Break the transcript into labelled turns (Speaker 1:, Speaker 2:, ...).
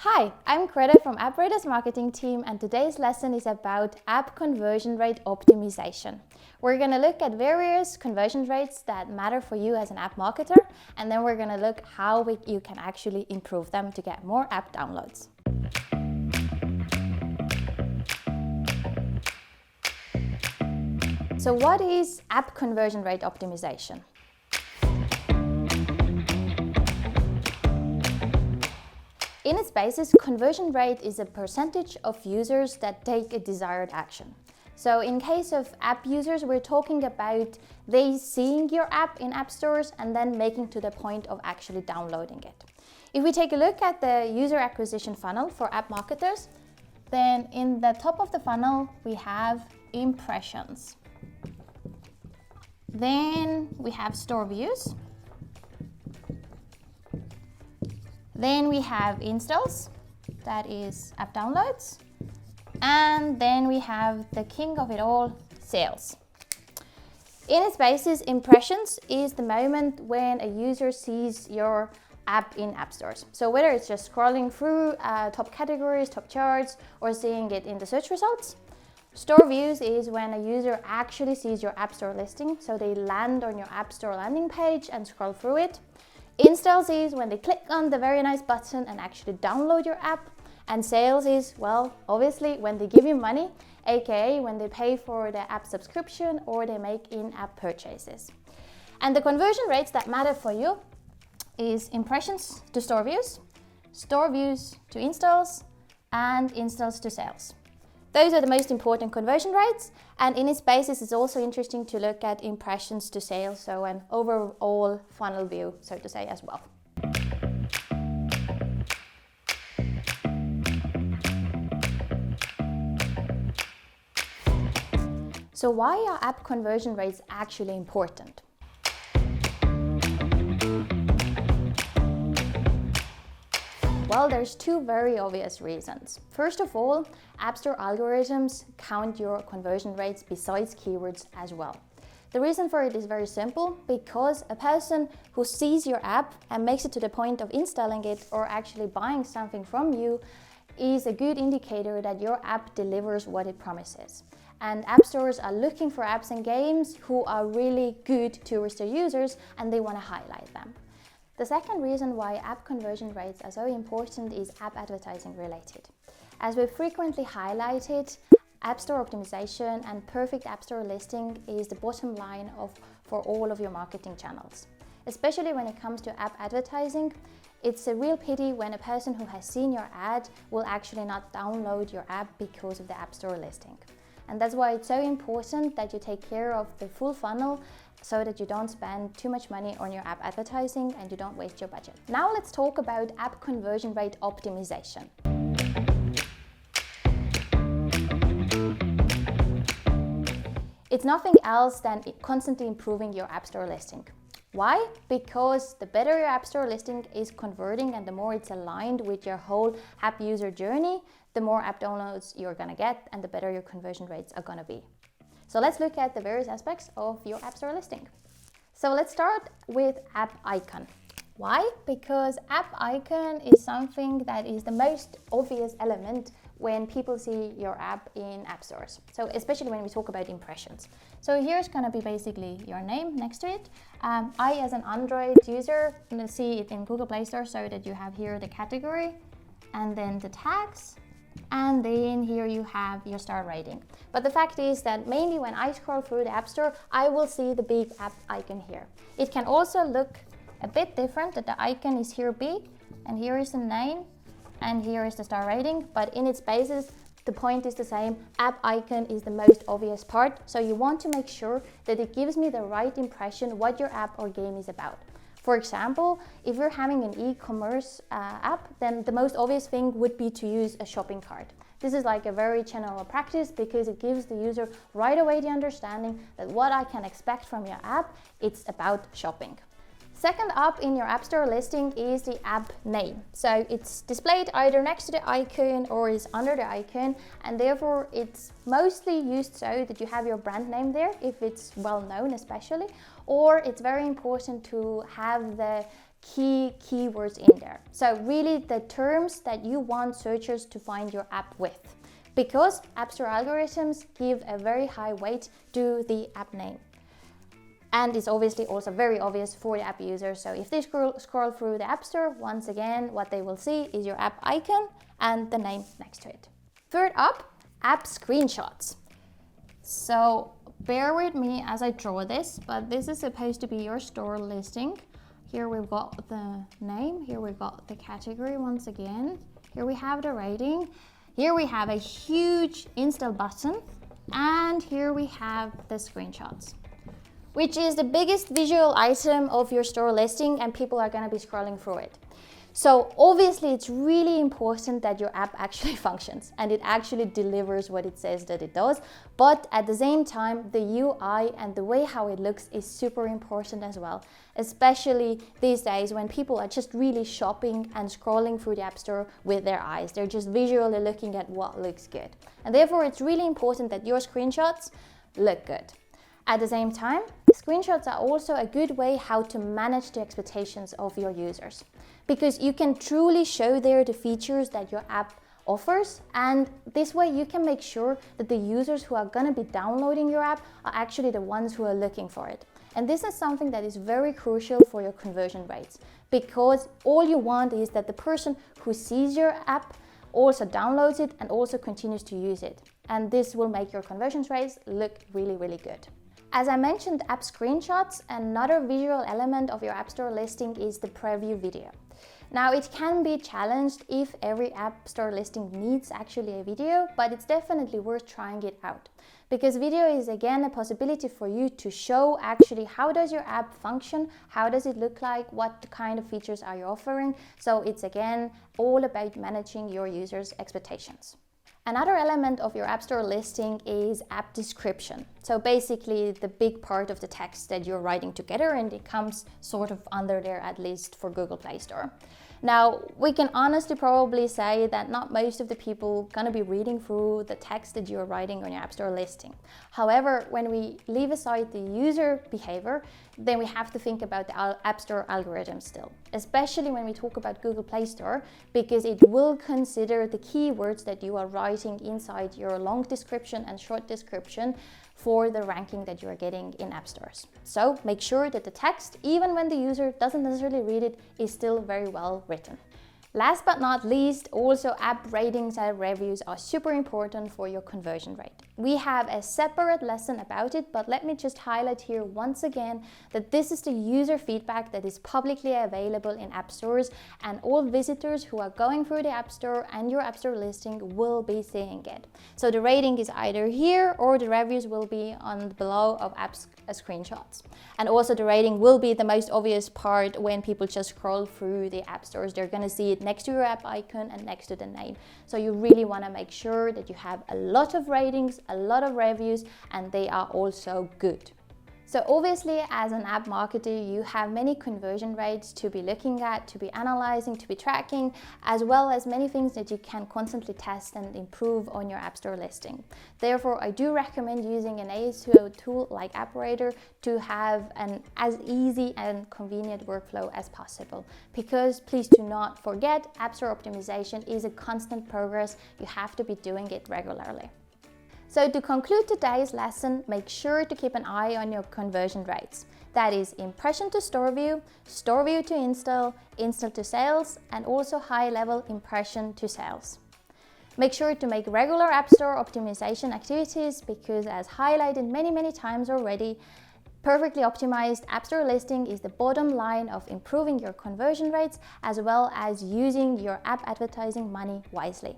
Speaker 1: Hi, I'm Greta from AppRadars marketing team, and today's lesson is about app conversion rate optimization. We're going to look at various conversion rates that matter for you as an app marketer, and then we're going to look how you can actually improve them to get more app downloads. So what is app conversion rate optimization? In its basis, conversion rate is a percentage of users that take a desired action. So in case of app users, we're talking about they seeing your app in app stores and then making to the point of actually downloading it. If we take a look at the user acquisition funnel for app marketers, then in the top of the funnel, we have impressions. Then we have store views. Then we have installs, that is app downloads. And then we have the king of it all, sales. In its basis, impressions is the moment when a user sees your app in app stores. So whether it's just scrolling through top categories, top charts, or seeing it in the search results. Store views is when a user actually sees your app store listing. So they land on your app store landing page and scroll through it. Installs is when they click on the very nice button and actually download your app. And sales is, well, obviously when they give you money, aka when they pay for the app subscription or they make in-app purchases. And the conversion rates that matter for you is impressions to store views to installs, and installs to sales. Those are the most important conversion rates, and in its basis it's also interesting to look at impressions to sales, so an overall funnel view, so to say, as well. So why are app conversion rates actually important? Well, there's two very obvious reasons. First of all, App Store algorithms count your conversion rates besides keywords as well. The reason for it is very simple, because a person who sees your app and makes it to the point of installing it or actually buying something from you is a good indicator that your app delivers what it promises. And app stores are looking for apps and games who are really good towards their users, and they want to highlight them. The second reason why app conversion rates are so important is app advertising related. As we've frequently highlighted, App Store optimization and perfect App Store listing is the bottom line for all of your marketing channels. Especially when it comes to app advertising, it's a real pity when a person who has seen your ad will actually not download your app because of the App Store listing. And that's why it's so important that you take care of the full funnel so that you don't spend too much money on your app advertising and you don't waste your budget. Now let's talk about app conversion rate optimization. It's nothing else than constantly improving your App Store listing. Why? Because the better your App Store listing is converting and the more it's aligned with your whole app user journey, the more app downloads you're gonna get and the better your conversion rates are gonna be. So let's look at the various aspects of your App Store listing. So let's start with app icon. Why? Because app icon is something that is the most obvious element when people see your app in app stores. So especially when we talk about impressions. So here's gonna be basically your name next to it. I, as an Android user, I'm gonna see it in Google Play Store so that you have here the category and then the tags. And then here you have your star rating. But the fact is that mainly when I scroll through the App Store, I will see the big app icon here. It can also look a bit different, that the icon is here big, and here is the name, and here is the star rating. But in its basis, the point is the same. App icon is the most obvious part. So you want to make sure that it gives me the right impression what your app or game is about. For example, if you're having an e-commerce app, then the most obvious thing would be to use a shopping cart. This is like a very general practice because it gives the user right away the understanding that what I can expect from your app, it's about shopping. Second up in your App Store listing is the app name. So it's displayed either next to the icon or is under the icon, and therefore it's mostly used so that you have your brand name there if it's well known especially, or it's very important to have the keywords in there. So really the terms that you want searchers to find your app with, because App Store algorithms give a very high weight to the app name. And it's obviously also very obvious for the app user. So if they scroll through the App Store, once again, what they will see is your app icon and the name next to it. Third up, app screenshots. So bear with me as I draw this, but this is supposed to be your store listing. Here we've got the name, here we've got the category once again. Here we have the rating. Here we have a huge install button, and here we have the screenshots, which is the biggest visual item of your store listing, and people are going to be scrolling through it. So obviously it's really important that your app actually functions and it actually delivers what it says that it does. But at the same time, the UI and the way how it looks is super important as well, especially these days when people are just really shopping and scrolling through the App Store with their eyes. They're just visually looking at what looks good. And therefore it's really important that your screenshots look good. At the same time, screenshots are also a good way how to manage the expectations of your users, because you can truly show there the features that your app offers, and this way you can make sure that the users who are going to be downloading your app are actually the ones who are looking for it. And this is something that is very crucial for your conversion rates, because all you want is that the person who sees your app also downloads it and also continues to use it. And this will make your conversion rates look really, really good. As I mentioned, app screenshots, another visual element of your App Store listing is the preview video. Now, it can be challenged if every App Store listing needs actually a video, but it's definitely worth trying it out, because video is again a possibility for you to show actually how does your app function, how does it look like, what kind of features are you offering. So it's again all about managing your users' expectations. Another element of your App Store listing is app description. So basically the big part of the text that you're writing together, and it comes sort of under there, at least for Google Play Store. Now, we can honestly probably say that not most of the people gonna be reading through the text that you're writing on your App Store listing. However, when we leave aside the user behavior, then we have to think about the App Store algorithm still, especially when we talk about Google Play Store, because it will consider the keywords that you are writing inside your long description and short description for the ranking that you are getting in app stores. So make sure that the text, even when the user doesn't necessarily read it, is still very well written. Last but not least, also app ratings and reviews are super important for your conversion rate. We have a separate lesson about it, but let me just highlight here once again that this is the user feedback that is publicly available in app stores, and all visitors who are going through the App Store and your App Store listing will be seeing it. So the rating is either here or the reviews will be on below of apps screenshots. And also the rating will be the most obvious part when people just scroll through the app stores. They're going to see it next to your app icon and next to the name. So you really want to make sure that you have a lot of ratings, a lot of reviews, and they are also good. So obviously, as an app marketer, you have many conversion rates to be looking at, to be analyzing, to be tracking, as well as many things that you can constantly test and improve on your App Store listing. Therefore, I do recommend using an ASO tool like Appradar to have an as easy and convenient workflow as possible. Because please do not forget, App Store optimization is a constant progress. You have to be doing it regularly. So to conclude today's lesson, make sure to keep an eye on your conversion rates. That is impression to store view to install, install to sales, and also high-level impression to sales. Make sure to make regular App Store optimization activities, because as highlighted many times already, perfectly optimized App Store listing is the bottom line of improving your conversion rates as well as using your app advertising money wisely.